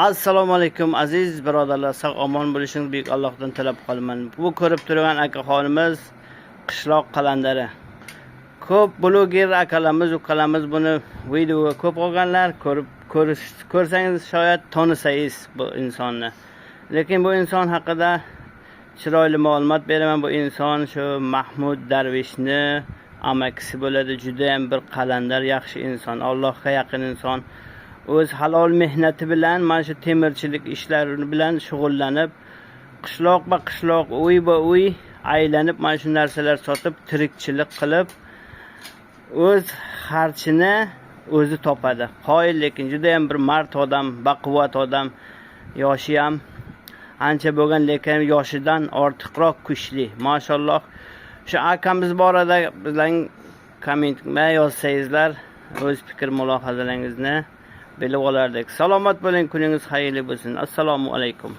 Assalomu alaykum aziz birodarlar, sog' omon bo'lishingizni buyuk Allohdan tilab qolaman. Bu ko'rib turgan akaxonimiz qishloq qalandari. Ko'p bloger akalarimiz, ukalarimiz buni videoga ko'p olganlar, ko'rsangiz shoyat tonisangiz bu insonni. Lekin bu inson haqida chiroyli ma'lumot beraman. Bu inson shu Mahmud Darvishni amakisi bo'ladi. Juda ham bir qalandar, yaxshi inson, Allohga yaqin inson. O'z halol mehnati bilan mana shu temirchilik ishlari bilan shug'ullanib, qishloq, uy aylanib mana shu narsalar sotib, tirikchilik qilib, o'z xarchini o'zi topadi. Qoyil, lekin juda ham bir mard odam, baquvvat odam. Yoshi ham ancha bo'lgan, lekin yoshidan ortiqroq kuchli. Mashalloh. Shu akamiz borada bizning kommentga yozsangizlar, o'z fikr mulohazalaringizni bilib olardik. Salomat bo'ling, kuningiz xayrli bo'lsin. Assalomu alaykum.